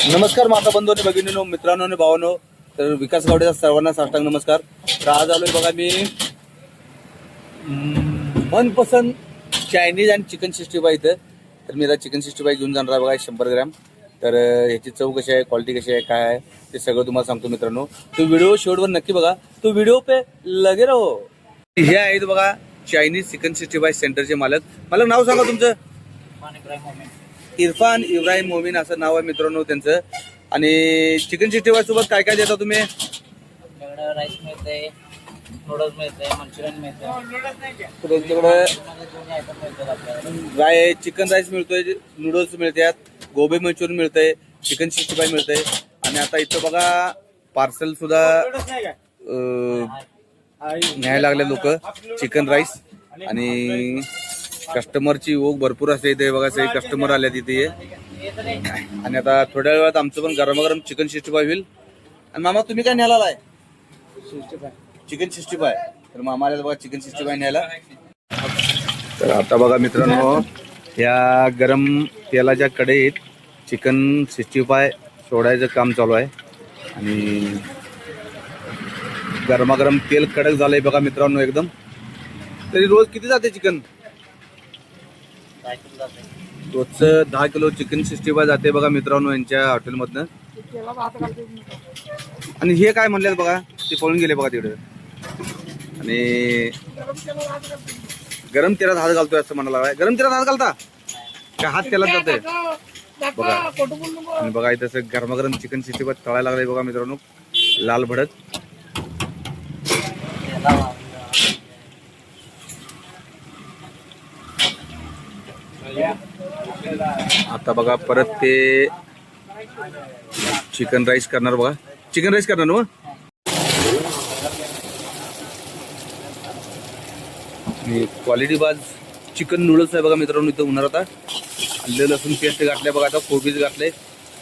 नमस्कार माता बंधू आणि भगिनींनो, मित्रांनो आणि भावांनो. तर विकास गावडेचा सर्वांना साष्टांग नमस्कार. तर आज आलोय बघा मी मनपसंद चायनीज आणि चिकन 65 इथं. तर मी आता चिकन 65 घेऊन जाणार आहे बघा 100 ग्रॅम. तर ह्याची चव कशी आहे, क्वालिटी कशी आहे, काय आहे ते सगळं तुम्हाला सांगतो मित्रांनो. तो व्हिडिओ शेवटवर नक्की बघा. तो व्हिडिओ पे लगे रहो. हे आहेत बघा चायनीज चिकन 65 सेंटरचे मालक. नाव सांगा तुमचं. इरफान इब्राहिम मोमीन असं नाव आहे मित्रांनो त्यांचं. आणि चिकन 65 सोबत काय काय देता तुम्ही? राईस मिळते, नूडल्स मिळते, मंचुरियन मिळते. तुमच्याकडे चिकन राईस मिळतोय, नूडल्स मिळतात, गोबी मंचुरियन मिळतंय, चिकन 65 मिळतंय. आणि आता इथं बघा पार्सल सुद्धा न्यायला लागले लोक चिकन राईस. आणि कस्टमरची ओघ भरपूर असते इथे बघा. सगळे कस्टमर आले तिथे. आणि आता थोड्या वेळात आमचं पण गरमागरम चिकन 65 होईल. आणि मामा तुम्ही काय न्यायला आलाय? चिकन 65. तर मामा आले बघा चिकन 65 न्यायला. तर आता बघा मित्रांनो, या गरम तेलाच्या कढईत चिकन 65 सोडायचं काम चालू आहे. आणि गरमागरम तेल कडक झालंय बघा मित्रांनो एकदम. तरी रोज किती जाते चिकन? रोजचं 10 किलो चिकन 65 जाते बघा मित्रांनो यांच्या हॉटेलमधनं. आणि हे काय म्हणले बघा, ते पळून गेले बघा तिकडे. आणि गरम तेलात हात घालतोय असं म्हणाला. गरम तेलात हात घालता का हात तेलात जातोय बघा. आणि बघा इथं गरमागरम चिकन 65 तळायला लागलंय बघा मित्रांनो, लाल भडक. आता बघा परत ते चिकन राईस करणार बघा. चिकन राईस करणार ना. क्वालिटी बाज चिकन नूडल्स आहे बघा मित्रांनो इथं होणार. आता आलं लसूण पेस्ट घातलंय बघा, आता कोबीज घातलंय.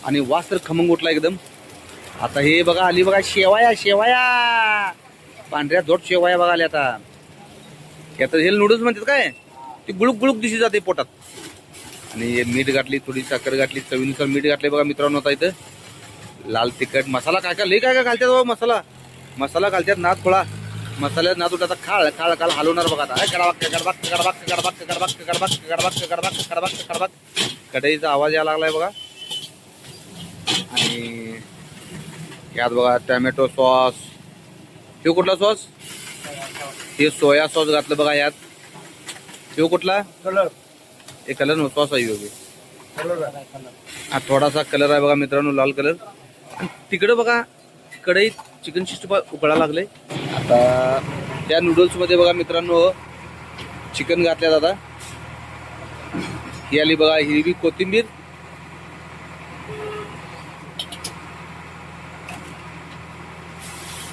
आणि वास तर खमंग उठला एकदम. आता हे बघा आली बघा शेवाया पांढऱ्या धोट शेवाया बघा आल्या. आता यात हे नूडल्स म्हणतात काय, ती गुळूक गुळूक दिशी जाते पोटात. आणि मीठ घातली, थोडी साखर घातली, चवीनुसार मीठ घातले बघा मित्रांनो. आता इथं लाल तिखट मसाला काय काय लई काय काय घालतात बाबा. मसाला घालतात नाद थोडा. मसाल्यात नाद उठाता खाळ खाळ खाळ हलवणार बघा. आता कडबाक कढईचा आवाज यायला लागलाय बघा. आणि यात बघा टोमॅटो सॉस. हे कुठला सॉस? हे सोया सॉस घातलं बघा यात. हे कुठला कलर? हे कलर न सॉस आहे योगी. हा थोडासा कलर आहे बघा मित्रांनो, लाल कलर. तिकडे बघा कढईत चिकन 65 उकळायला लागले. आता त्या नूडल्स मध्ये बघा मित्रांनो चिकन घातल्यात. आता ही आली बघा हिरवी कोथिंबीर.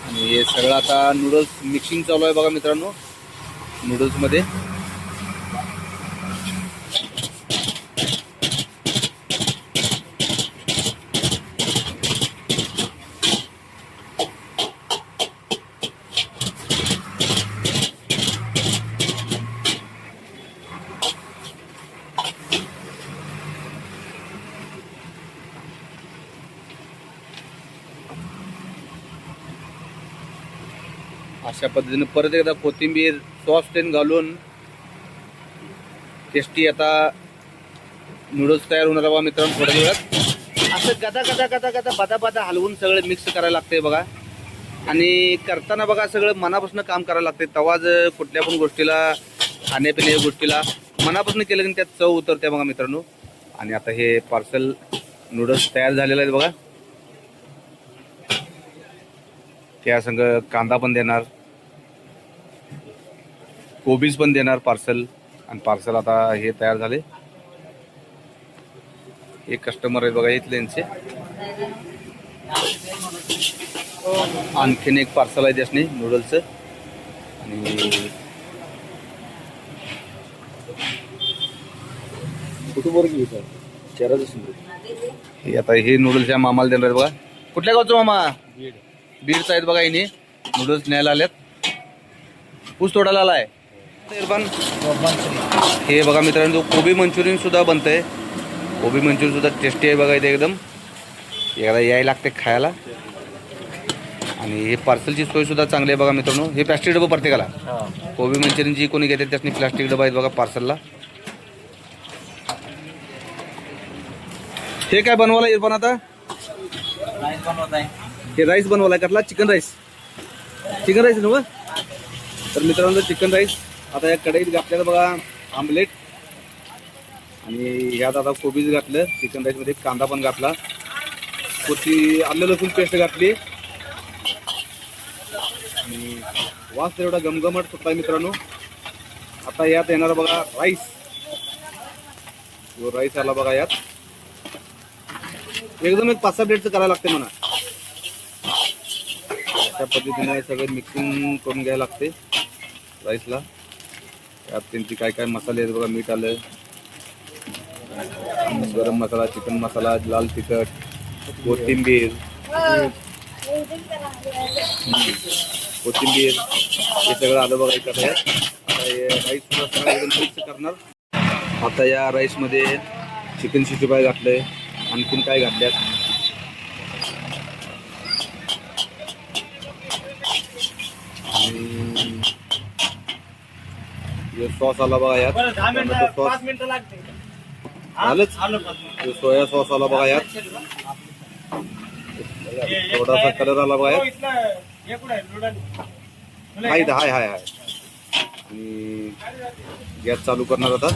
आणि हे सगळं आता नूडल्स मिक्सिंग चालू आहे बघा मित्रांनो नूडल्स मध्ये. अशा पद्धतीने परत एकदा कोथिंबीर सॉस तेन घालून टेस्टी आता नूडल्स तयार होणार बघा मित्रांनो. थोड्या वेळात असं गदा बादा हलवून सगळं मिक्स करायला लागतंय बघा. आणि करताना बघा सगळं मनापासून काम करायला लागतंय. तवाज कुठल्या पण गोष्टीला, खाण्यापिण्या गोष्टीला मनापासून केलं की त्यात चव उतरते बघा मित्रांनो. आणि आता हे पार्सल नूडल्स तयार झालेलं आहे बघा. त्या संग कांदा पण देणार, कोबीज पण देणार पार्सल. आणि पार्सल आता हे तयार झाले. एक कस्टमर आहे बघा इथले यांचे. आणखीन एक पार्सल आहे त्यासनी नूडल्सचं. आणि हे आता हे नूडल्स या मामाला देणार बघा. कुठल्या गावचं मामा? बीडचा आहेत बघा. हिने नूडल्स न्यायला आल्यात. ऊस तोडायला आलाय. हे बघा मित्रांनो कोबी मंचुरियन सुद्धा बनतंय. कोबी मंचुरियन सुद्धा टेस्टी आहे बघा इथे एकदम. याला यायला लागते खायला. आणि हे पार्सलची सोय सुद्धा चांगली आहे बघा मित्रांनो. हे प्लास्टिक डबं प्रत्येकाला. कोबी मंचुरियन जी कोणी घेते त्यासनी प्लास्टिक डबा आहेत बघा पार्सलला. हे काय बनवायला इरफान आता? राईस बनवत आहे. हे राईस बनवायला कसला? Chicken rice. चिकन राईस नव्हतं. तर मित्रांनो चिकन राईस आता या कढईत घातलेलं बघा आमलेट. आणि ह्यात आता कोबीज घातलं. चिकन राईसमध्ये कांदा पण घातला. कोथी आलं लसूण पेस्ट घातली. आणि वास तर एवढा गमगमट सुटला मित्रांनो. आता यात येणार बघा राईस. जो राईस आला बघा यात एकदम एक 5-6 प्लेटचं करायला लागते म्हणा. अशा पद्धतीने सगळं मिक्सिंग करून घ्यायला लागते राईसला. यात त्यांची काय काय मसाले आहेत बघा. मीठ आलं, गरम मसाला, चिकन मसाला, लाल तिखट, कोथिंबीर हे सगळं आलं बघा इकडे. आता हे राईस सुद्धा एकदम मिक्स करणार. आता या राईसमध्ये चिकन 65 घातलंय. आणखीन काय घातल्यात आणि सॉस आला बघा यात. टोमॅटो सॉस आलंच. सोया सॉस आला बघा यात. थोडासा कलर आला बघा यात. हाय हाय हाय हाय. आणि गॅस चालू करणार आता.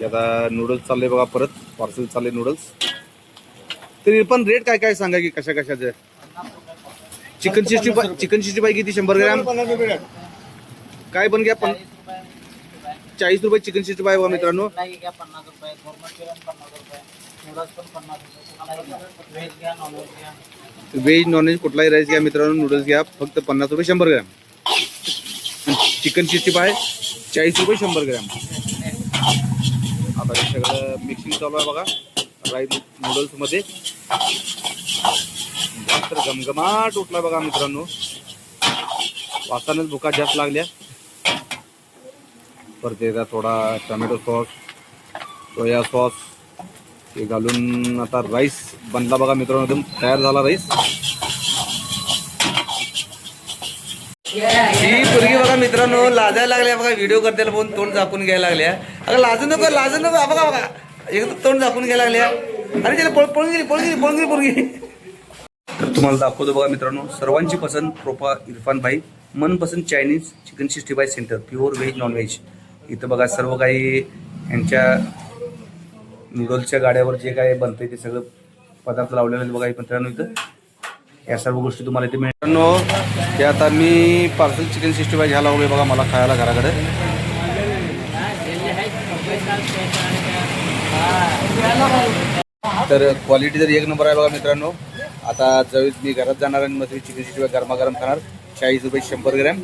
आता नूडल्स चालले बघा. परत पार्सल चालले नूडल्स. तरी पण रेट काय काय सांगा की कशा कशाचं? चिकन 65 किती? 100 ग्रॅम काय पण घ्या. 40 रुपये चिकन 65 बघा मित्रांनो. 50 रुपये. मंचुरियन 50 रुपये. नूडल्स पण 50 रुपये. व्हेज घ्या, नॉनव्हेज घ्या. व्हेज नॉनव्हेज कुठलाही राईस घ्या मित्रांनो. नूडल्स घ्या फक्त 50 रुपये 100 ग्रॅम. चिकन 65 40 रुपये 100 ग्रॅम. आता हे सगळं मिक्सिंग चालू आहे बघा राईस नूडल्समध्ये. तर घमघमाट उठला बघा मित्रांनो. वासानच भुका जास्त लागल्या. परत एकदा थोडा टोमॅटो सॉस, सोया सॉस हे घालून आता राईस बनला बघा मित्रांनो. एकदम तयार झाला राईस. ही पोरगी बघा मित्रांनो लाजायला लागल्या बघा. व्हिडिओ करताना पण तोंड झाकून घ्यायला लागल्या. अगं लाजू नको बघा बघा. एकदम तोंड झाकून घ्यायला लागल्या. अरे त्याला पळून गेली पोरगी. तर तुम्हाला दाखवतो बघा मित्रांनो सर्वांची पसंत प्रोपा इरफान भाई मनपसंत Chinese chicken 65 centre. Pure veg non veg. इथं बघा सर्व काही यांच्या नूडल्सच्या गाड्यावर जे काय बनते ते सगळं पदार्थ लावलेले आहेत बघा मित्रांनो. इथं या सर्व गोष्टी तुम्हाला इथे मित्रांनो. ते आता मी पार्सल चिकन 65 घ्यायला लागलोय बघा मला खायला घराकडे. तर क्वालिटी तर एक नंबर आहे बघा मित्रांनो. आता ज्यावेळेस मी घरात जाणार आणि मग चिकन 65 गरमागरम खाणार. 40 रुपये 100 ग्रॅम.